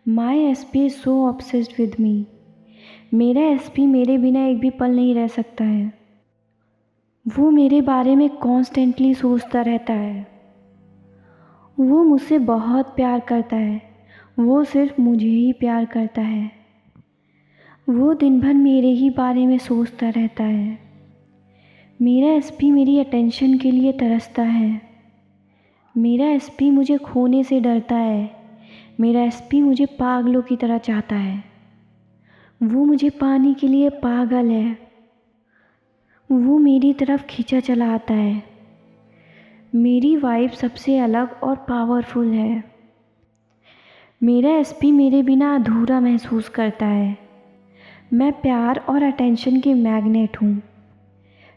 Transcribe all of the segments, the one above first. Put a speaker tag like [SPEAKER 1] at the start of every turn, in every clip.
[SPEAKER 1] My SP is so obsessed with me. मेरा SP मेरे बिना एक भी पल नहीं रह सकता है। वो मेरे बारे में कॉन्स्टेंटली सोचता रहता है। वो मुझसे बहुत प्यार करता है। वो सिर्फ मुझे ही प्यार करता है। वो दिन भर मेरे ही बारे में सोचता रहता है। मेरा एसपी मेरी अटेंशन के लिए तरसता है। मेरा एसपी मुझे खोने से डरता है। मेरा एसपी मुझे पागलों की तरह चाहता है। वो मुझे पाने के लिए पागल है। वो मेरी तरफ खींचा चला आता है। मेरी वाइब सबसे अलग और पावरफुल है। मेरा एसपी मेरे बिना अधूरा महसूस करता है। मैं प्यार और अटेंशन की मैग्नेट हूँ।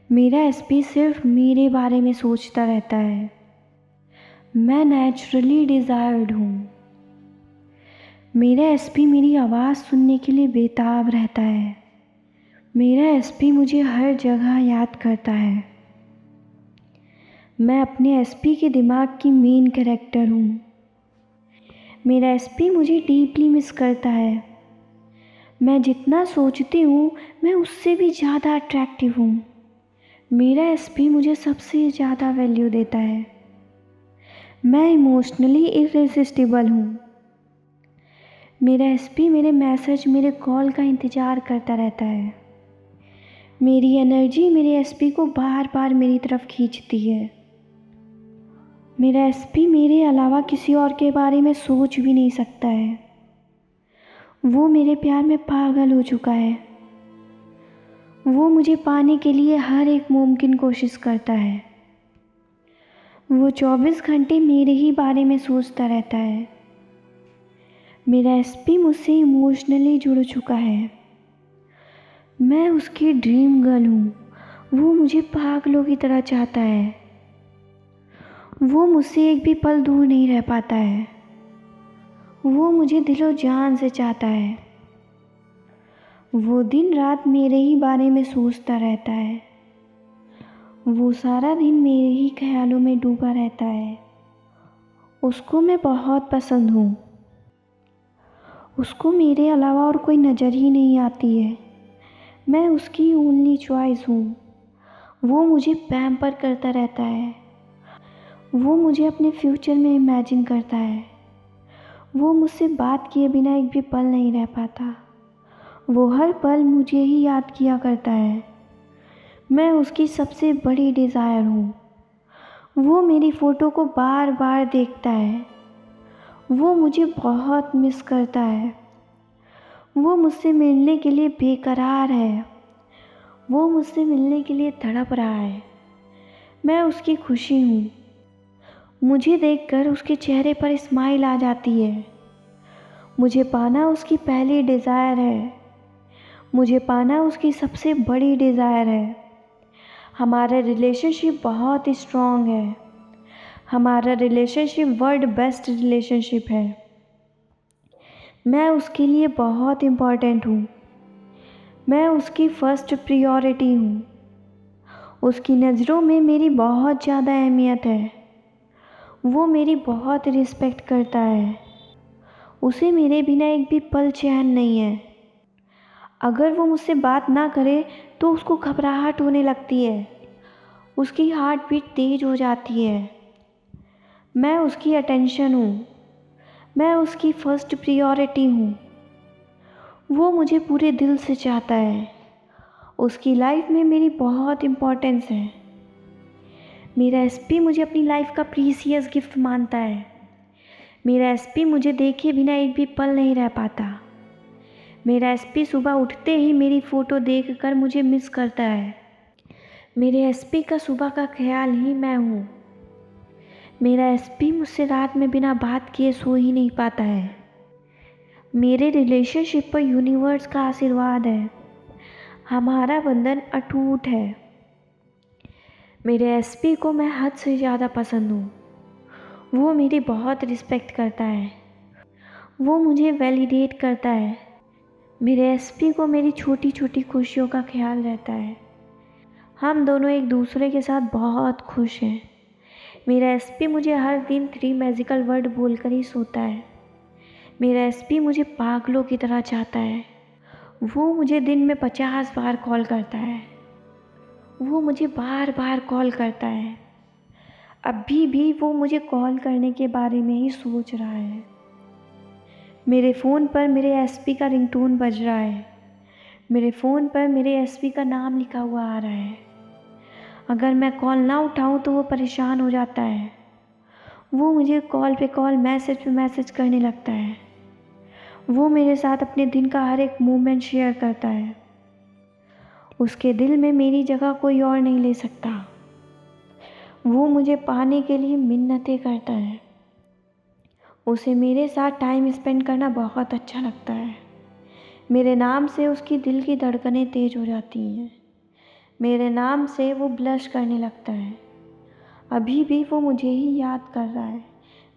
[SPEAKER 1] मेरा एसपी सिर्फ मेरे बारे में सोचता रहता है। मैं नेचुरली डिज़ायर्ड हूँ। मेरा एसपी मेरी आवाज़ सुनने के लिए बेताब रहता है। मेरा एसपी मुझे हर जगह याद करता है। मैं अपने एसपी के दिमाग की मेन कैरेक्टर हूँ। मेरा एसपी मुझे डीपली मिस करता है। मैं जितना सोचती हूँ मैं उससे भी ज़्यादा अट्रैक्टिव हूँ। मेरा एसपी मुझे सबसे ज़्यादा वैल्यू देता है। मैं इमोशनली इररेसिस्टिबल हूँ। मेरा एसपी मेरे मैसेज मेरे कॉल का इंतज़ार करता रहता है। मेरी एनर्जी मेरे एसपी को बार बार मेरी तरफ खींचती है। मेरा एसपी मेरे अलावा किसी और के बारे में सोच भी नहीं सकता है। वो मेरे प्यार में पागल हो चुका है। वो मुझे पाने के लिए हर एक मुमकिन कोशिश करता है। वो 24 घंटे मेरे ही बारे में सोचता रहता है। मेरा एसपी मुझसे इमोशनली जुड़ चुका है। मैं उसकी ड्रीम गर्ल हूँ। वो मुझे पागलों की तरह चाहता है। वो मुझसे एक भी पल दूर नहीं रह पाता है। वो मुझे दिलो जान से चाहता है। वो दिन रात मेरे ही बारे में सोचता रहता है। वो सारा दिन मेरे ही ख्यालों में डूबा रहता है। उसको मैं बहुत पसंद हूँ। उसको मेरे अलावा और कोई नज़र ही नहीं आती है। मैं उसकी ओनली चॉइस हूँ। वो मुझे पैम्पर करता रहता है। वो मुझे अपने फ्यूचर में इमेजिन करता है। वो मुझसे बात किए बिना एक भी पल नहीं रह पाता। वो हर पल मुझे ही याद किया करता है। मैं उसकी सबसे बड़ी डिज़ायर हूँ। वो मेरी फ़ोटो को बार बार देखता है। वो मुझे बहुत मिस करता है। वो मुझसे मिलने के लिए बेकरार है। वो मुझसे मिलने के लिए तड़प रहा है। मैं उसकी खुशी हूँ। मुझे देखकर उसके चेहरे पर स्माइल आ जाती है। मुझे पाना उसकी पहली डिज़ायर है। मुझे पाना उसकी सबसे बड़ी डिज़ायर है। हमारा रिलेशनशिप बहुत स्ट्रॉन्ग है। हमारा रिलेशनशिप वर्ल्ड बेस्ट रिलेशनशिप है। मैं उसके लिए बहुत इम्पॉर्टेंट हूँ। मैं उसकी फ़र्स्ट प्रायोरिटी हूँ। उसकी नज़रों में मेरी बहुत ज़्यादा अहमियत है। वो मेरी बहुत रिस्पेक्ट करता है। उसे मेरे बिना एक भी पल चैन नहीं है। अगर वो मुझसे बात ना करे तो उसको घबराहट होने लगती है। उसकी हार्ट बीट तेज़ हो जाती है। मैं उसकी अटेंशन हूँ। मैं उसकी फ़र्स्ट प्रायोरिटी हूँ। वो मुझे पूरे दिल से चाहता है। उसकी लाइफ में मेरी बहुत इम्पोर्टेंस है। मेरा एसपी मुझे अपनी लाइफ का प्रीसियस गिफ्ट मानता है। मेरा एसपी मुझे देखे बिना एक भी पल नहीं रह पाता। मेरा एसपी सुबह उठते ही मेरी फ़ोटो देखकर मुझे मिस करता है। मेरे एसपी का सुबह का ख्याल ही मैं हूँ। मेरा एसपी मुझसे रात में बिना बात किए सो ही नहीं पाता है। मेरे रिलेशनशिप पर यूनिवर्स का आशीर्वाद है। हमारा बंधन अटूट है। मेरे एसपी को मैं हद से ज़्यादा पसंद हूँ। वो मेरी बहुत रिस्पेक्ट करता है। वो मुझे वैलिडेट करता है। मेरे एसपी को मेरी छोटी छोटी खुशियों का ख्याल रहता है। हम दोनों एक दूसरे के साथ बहुत खुश हैं। मेरा एसपी मुझे हर दिन 3 मैजिकल वर्ड बोलकर ही सोता है। मेरा एसपी मुझे पागलों की तरह चाहता है। वो मुझे दिन में 50 बार कॉल करता है। वो मुझे बार बार कॉल करता है। अभी भी वो मुझे कॉल करने के बारे में ही सोच रहा है। मेरे फ़ोन पर मेरे एसपी का रिंगटोन बज रहा है। मेरे फ़ोन पर मेरे एसपी का नाम लिखा हुआ आ रहा है। अगर मैं कॉल ना उठाऊं तो वो परेशान हो जाता है। वो मुझे कॉल पे कॉल, मैसेज पे मैसेज करने लगता है। वो मेरे साथ अपने दिन का हर एक मोमेंट शेयर करता है। उसके दिल में मेरी जगह कोई और नहीं ले सकता। वो मुझे पाने के लिए मिन्नतें करता है। उसे मेरे साथ टाइम स्पेंड करना बहुत अच्छा लगता है। मेरे नाम से उसकी दिल की धड़कनें तेज़ हो जाती हैं। मेरे नाम से वो ब्लश करने लगता है। अभी भी वो मुझे ही याद कर रहा है,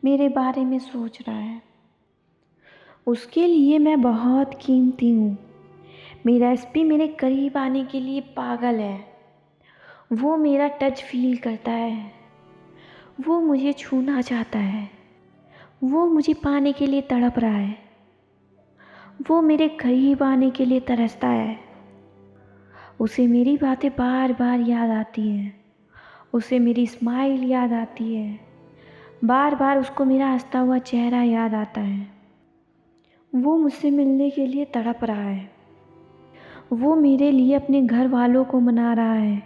[SPEAKER 1] मेरे बारे में सोच रहा है। उसके लिए मैं बहुत कीमती हूँ। मेरा एसपी मेरे करीब आने के लिए पागल है। वो मेरा टच फील करता है। वो मुझे छूना चाहता है। वो मुझे पाने के लिए तड़प रहा है। वो मेरे करीब आने के लिए तरसता है। उसे मेरी बातें बार बार याद आती हैं। उसे मेरी स्माइल याद आती है। बार बार उसको मेरा हंसता हुआ चेहरा याद आता है। वो मुझसे मिलने के लिए तड़प रहा है। वो मेरे लिए अपने घर वालों को मना रहा है।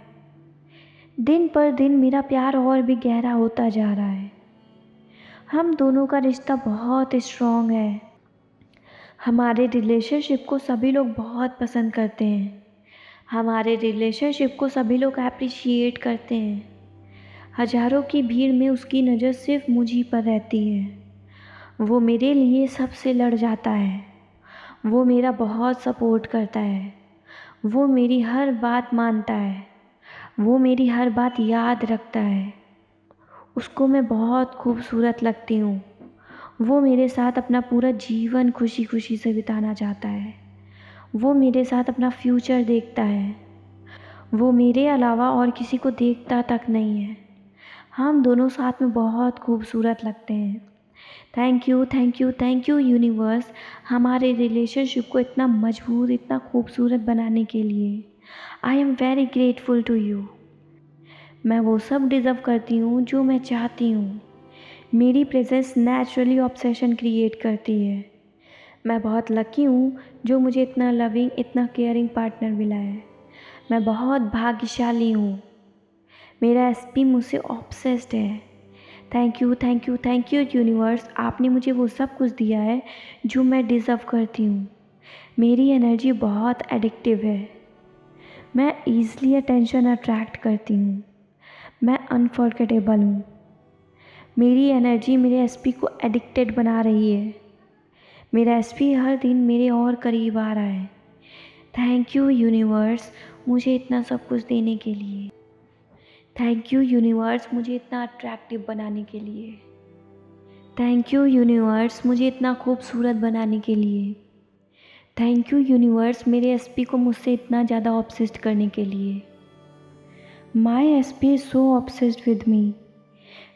[SPEAKER 1] दिन पर दिन मेरा प्यार और भी गहरा होता जा रहा है। हम दोनों का रिश्ता बहुत स्ट्रॉन्ग है। हमारे रिलेशनशिप को सभी लोग बहुत पसंद करते हैं। हमारे रिलेशनशिप को सभी लोग अप्रिशिएट करते हैं। हज़ारों की भीड़ में उसकी नज़र सिर्फ मुझ ही पर रहती है। वो मेरे लिए सबसे लड़ जाता है। वो मेरा बहुत सपोर्ट करता है। वो मेरी हर बात मानता है। वो मेरी हर बात याद रखता है। उसको मैं बहुत खूबसूरत लगती हूँ। वो मेरे साथ अपना पूरा जीवन खुशी खुशी से बिताना चाहता है। वो मेरे साथ अपना फ्यूचर देखता है। वो मेरे अलावा और किसी को देखता तक नहीं है। हम दोनों साथ में बहुत खूबसूरत लगते हैं। Thank you, thank you, thank you universe, हमारे रिलेशनशिप को इतना मजबूत, इतना खूबसूरत बनाने के लिए। I am very grateful to you. मैं वो सब डिज़र्व करती हूँ जो मैं चाहती हूँ। मेरी प्रेजेंस नेचुरली ऑब्सेशन क्रिएट करती है। मैं बहुत लकी हूँ जो मुझे इतना लविंग, इतना केयरिंग पार्टनर मिला है। मैं बहुत भाग्यशाली हूँ। मेरा एसपी मुझसे ऑब्सेस्ड है। Thank you, thank you, thank you universe, आपने मुझे वो सब कुछ दिया है जो मैं डिज़र्व करती हूँ। मेरी एनर्जी बहुत एडिक्टिव है। मैं ईज़िली अटेंशन अट्रैक्ट करती हूँ। मैं अनफॉरगेटेबल हूँ। मेरी एनर्जी मेरे एसपी को एडिक्टेड बना रही है। मेरा एसपी हर दिन मेरे और करीब आ रहा है। थैंक यू यूनिवर्स मुझे इतना सब कुछ देने के लिए। थैंक यू यूनिवर्स मुझे इतना अट्रैक्टिव बनाने के लिए। थैंक यू यूनिवर्स मुझे इतना खूबसूरत बनाने के लिए। थैंक यू यूनिवर्स मेरे एसपी को मुझसे इतना ज़्यादा ऑब्सेस्ड करने के लिए। My SP is so obsessed with me.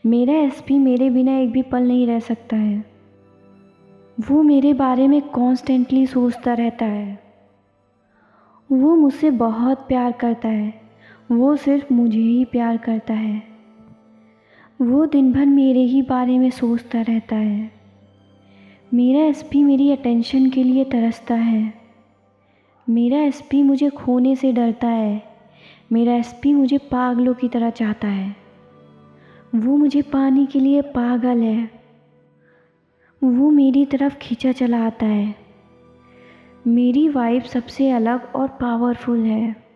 [SPEAKER 1] मेरा एसपी मेरे बिना एक भी पल नहीं रह सकता है। वो मेरे बारे में कॉन्स्टेंटली सोचता रहता है। वो मुझसे बहुत प्यार करता है। वो सिर्फ मुझे ही प्यार करता है। वो दिन भर मेरे ही बारे में सोचता रहता है। मेरा एसपी मेरी अटेंशन के लिए तरसता है। मेरा एसपी मुझे खोने से डरता है। मेरा एसपी मुझे पागलों की तरह चाहता है। वो मुझे पाने के लिए पागल है। वो मेरी तरफ खींचा चला आता है। मेरी वाइब सबसे अलग और पावरफुल है।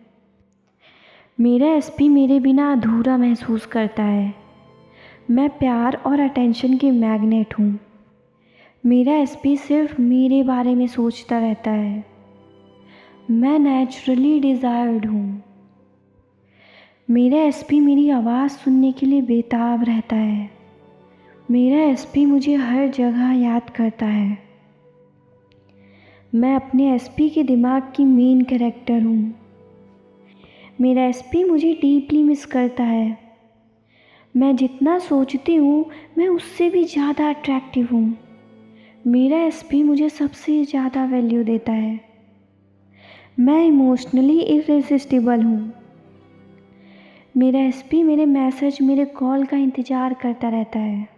[SPEAKER 1] मेरा एसपी मेरे बिना अधूरा महसूस करता है। मैं प्यार और अटेंशन की मैग्नेट हूँ। मेरा एसपी सिर्फ मेरे बारे में सोचता रहता है। मैं नेचुरली डिज़ायर्ड हूँ। मेरा एसपी मेरी आवाज़ सुनने के लिए बेताब रहता है। मेरा एसपी मुझे हर जगह याद करता है। मैं अपने एसपी के दिमाग की मेन कैरेक्टर हूँ। मेरा एसपी मुझे डीपली मिस करता है। मैं जितना सोचती हूँ मैं उससे भी ज़्यादा अट्रैक्टिव हूँ। मेरा एसपी मुझे सबसे ज़्यादा वैल्यू देता है। मैं इमोशनली इररेसिस्टिबल हूँ। मेरा एसपी मेरे मैसेज, मेरे कॉल का इंतज़ार करता रहता है।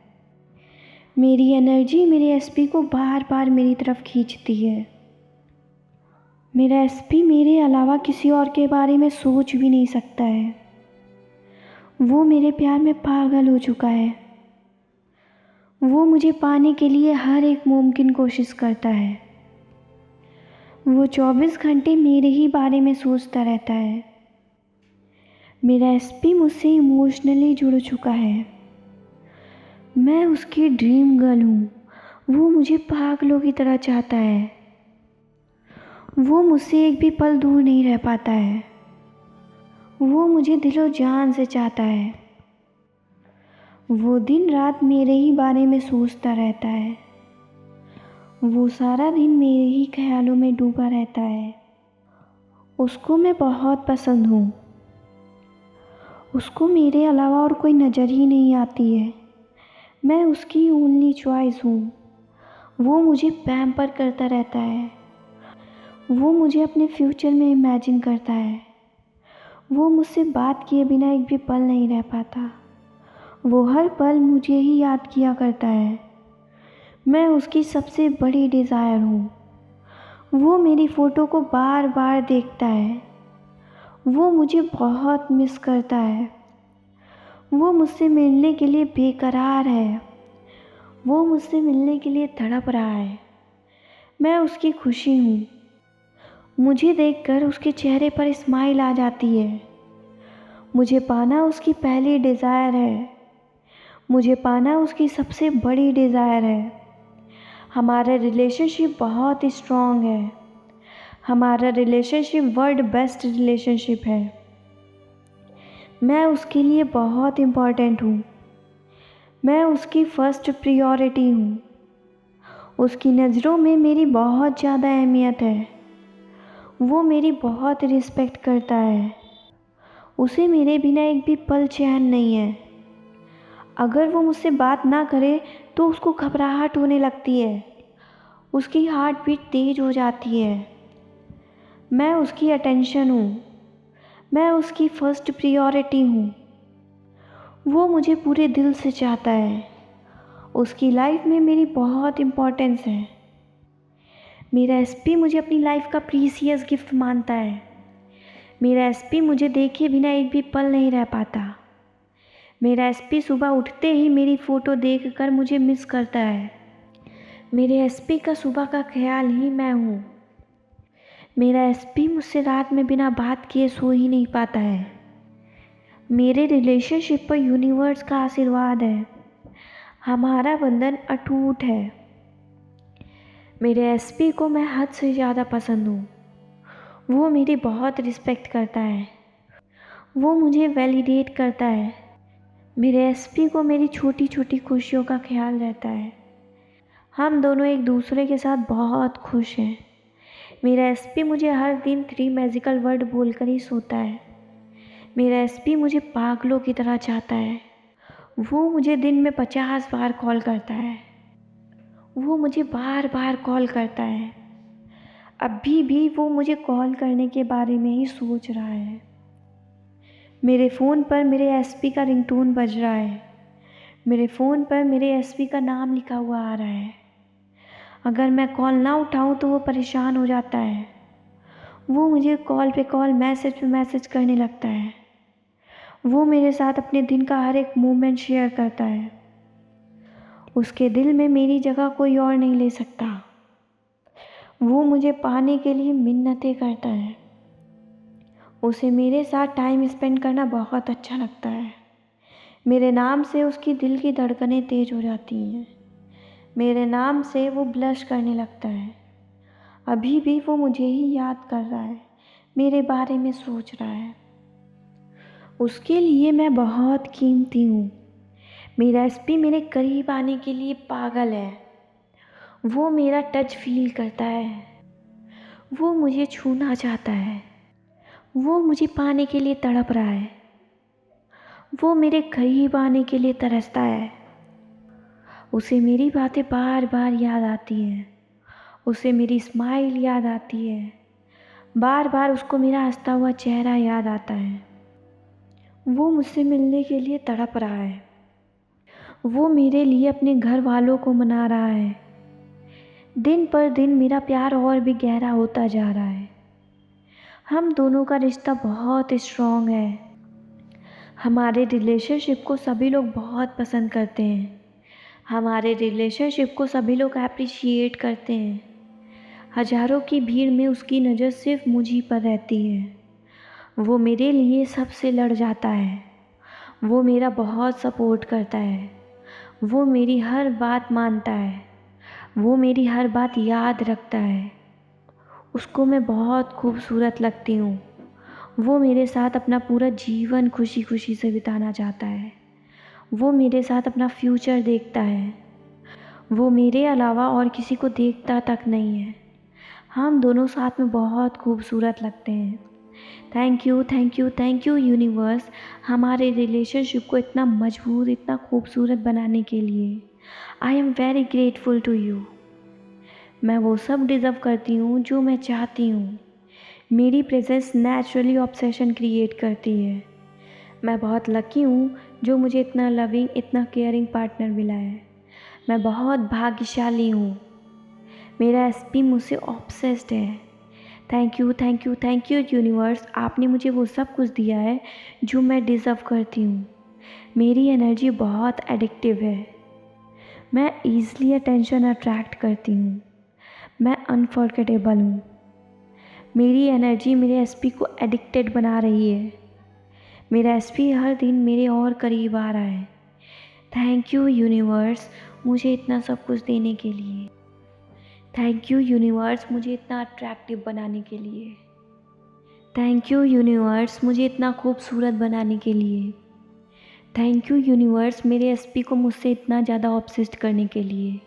[SPEAKER 1] मेरी एनर्जी मेरे एसपी को बार बार मेरी तरफ खींचती है। मेरा एसपी मेरे अलावा किसी और के बारे में सोच भी नहीं सकता है। वो मेरे प्यार में पागल हो चुका है। वो मुझे पाने के लिए हर एक मुमकिन कोशिश करता है। वो 24 घंटे मेरे ही बारे में सोचता रहता है। मेरा एसपी मुझसे इमोशनली जुड़ चुका है। मैं उसकी ड्रीम गर्ल हूँ। वो मुझे पागलों की तरह चाहता है। वो मुझसे एक भी पल दूर नहीं रह पाता है। वो मुझे दिलो जान से चाहता है। वो दिन रात मेरे ही बारे में सोचता रहता है। वो सारा दिन मेरे ही ख्यालों में डूबा रहता है। उसको मैं बहुत पसंद हूँ। उसको मेरे अलावा और कोई नज़र ही नहीं आती है। मैं उसकी ओनली चॉइस हूँ। वो मुझे पैम्पर करता रहता है। वो मुझे अपने फ्यूचर में इमेजिन करता है। वो मुझसे बात किए बिना एक भी पल नहीं रह पाता। वो हर पल मुझे ही याद किया करता है। मैं उसकी सबसे बड़ी डिज़ायर हूँ। वो मेरी फ़ोटो को बार बार देखता है। वो मुझे बहुत मिस करता है। वो मुझसे मिलने के लिए बेकरार है। वो मुझसे मिलने के लिए तड़प रहा है। मैं उसकी खुशी हूँ। मुझे देखकर उसके चेहरे पर स्माइल आ जाती है। मुझे पाना उसकी पहली डिज़ायर है। मुझे पाना उसकी सबसे बड़ी डिज़ायर है। हमारा रिलेशनशिप बहुत स्ट्रॉन्ग है। हमारा रिलेशनशिप वर्ल्ड बेस्ट रिलेशनशिप है। मैं उसके लिए बहुत इम्पॉर्टेंट हूँ। मैं उसकी फ़र्स्ट प्रायोरिटी हूँ। उसकी नज़रों में मेरी बहुत ज़्यादा अहमियत है। वो मेरी बहुत रिस्पेक्ट करता है। उसे मेरे बिना एक भी पल चैन नहीं है। अगर वो मुझसे बात ना करे तो उसको घबराहट होने लगती है। उसकी हार्ट बीट तेज़ हो जाती है। मैं उसकी अटेंशन हूँ। मैं उसकी फ़र्स्ट प्रायोरिटी हूँ। वो मुझे पूरे दिल से चाहता है। उसकी लाइफ में मेरी बहुत इम्पोर्टेंस है। मेरा एसपी मुझे अपनी लाइफ का प्रीसियस गिफ्ट मानता है। मेरा एसपी मुझे देखे बिना एक भी पल नहीं रह पाता। मेरा एसपी सुबह उठते ही मेरी फ़ोटो देखकर मुझे मिस करता है। मेरे एसपी का सुबह का ख्याल ही मैं हूँ। मेरा एसपी मुझसे रात में बिना बात किए सो ही नहीं पाता है। मेरे रिलेशनशिप पर यूनिवर्स का आशीर्वाद है। हमारा बंधन अटूट है। मेरे एसपी को मैं हद से ज़्यादा पसंद हूँ। वो मेरी बहुत रिस्पेक्ट करता है। वो मुझे वैलिडेट करता है। मेरे एसपी को मेरी छोटी छोटी खुशियों का ख्याल रहता है। हम दोनों एक दूसरे के साथ बहुत खुश हैं। मेरा एसपी मुझे हर दिन 3 मैजिकल वर्ड बोलकर ही सोता है। मेरा एसपी मुझे पागलों की तरह चाहता है। वो मुझे दिन में 50 बार कॉल करता है। वो मुझे बार बार कॉल करता है। अभी भी वो मुझे कॉल करने के बारे में ही सोच रहा है। मेरे फ़ोन पर मेरे एसपी का रिंगटोन बज रहा है। मेरे फ़ोन पर मेरे एसपी का नाम लिखा हुआ आ रहा है। अगर मैं कॉल ना उठाऊं तो वो परेशान हो जाता है। वो मुझे कॉल पे कॉल, मैसेज पे मैसेज करने लगता है। वो मेरे साथ अपने दिन का हर एक मोमेंट शेयर करता है। उसके दिल में मेरी जगह कोई और नहीं ले सकता। वो मुझे पाने के लिए मिन्नतें करता है। उसे मेरे साथ टाइम स्पेंड करना बहुत अच्छा लगता है। मेरे नाम से उसकी दिल की धड़कनें तेज़ हो जाती हैं। मेरे नाम से वो ब्लश करने लगता है। अभी भी वो मुझे ही याद कर रहा है, मेरे बारे में सोच रहा है। उसके लिए मैं बहुत कीमती हूँ। मेरा एसपी मेरे करीब आने के लिए पागल है। वो मेरा टच फील करता है। वो मुझे छूना चाहता है। वो मुझे पाने के लिए तड़प रहा है। वो मेरे करीब आने के लिए तरसता है। उसे मेरी बातें बार बार याद आती हैं, उसे मेरी स्माइल याद आती है, बार बार उसको मेरा हंसता हुआ चेहरा याद आता है। वो मुझसे मिलने के लिए तड़प रहा है, वो मेरे लिए अपने घर वालों को मना रहा है। दिन पर दिन मेरा प्यार और भी गहरा होता जा रहा है। हम दोनों का रिश्ता बहुत स्ट्रॉन्ग है। हमारे रिलेशनशिप को सभी लोग बहुत पसंद करते हैं। हमारे रिलेशनशिप को सभी लोग अप्रिशिएट करते हैं। हजारों की भीड़ में उसकी नज़र सिर्फ मुझ ही पर रहती है। वो मेरे लिए सबसे लड़ जाता है। वो मेरा बहुत सपोर्ट करता है। वो मेरी हर बात मानता है। वो मेरी हर बात याद रखता है। उसको मैं बहुत खूबसूरत लगती हूँ। वो मेरे साथ अपना पूरा जीवन खुशी खुशी से बिताना चाहता है। वो मेरे साथ अपना फ्यूचर देखता है। वो मेरे अलावा और किसी को देखता तक नहीं है। हम दोनों साथ में बहुत खूबसूरत लगते हैं। Thank you, thank you, thank you universe, हमारे रिलेशनशिप को इतना मजबूत, इतना खूबसूरत बनाने के लिए। I am very grateful to you. मैं वो सब डिज़र्व करती हूँ जो मैं चाहती हूँ। मेरी प्रेजेंस नेचुरली ऑब्सेशन क्रिएट करती है। मैं बहुत लकी हूँ जो मुझे इतना लविंग, इतना केयरिंग पार्टनर मिला है। मैं बहुत भाग्यशाली हूँ। मेरा एसपी मुझसे ऑब्सेस्ड है। Thank you, thank you, thank you universe, आपने मुझे वो सब कुछ दिया है जो मैं डिज़र्व करती हूँ। मेरी एनर्जी बहुत एडिक्टिव है। मैं ईज़िली अटेंशन अट्रैक्ट करती हूँ। मैं अनफॉरगेटेबल हूँ। मेरी एनर्जी मेरे एसपी को एडिक्टेड बना रही है। मेरा एसपी हर दिन मेरे और करीब आ रहा है। थैंक यू यूनिवर्स मुझे इतना सब कुछ देने के लिए। थैंक यू यूनिवर्स मुझे इतना अट्रैक्टिव बनाने के लिए। थैंक यू यूनिवर्स मुझे इतना खूबसूरत बनाने के लिए। थैंक यू यूनिवर्स मेरे एसपी को मुझसे इतना ज़्यादा ऑब्सेस्ड करने के लिए।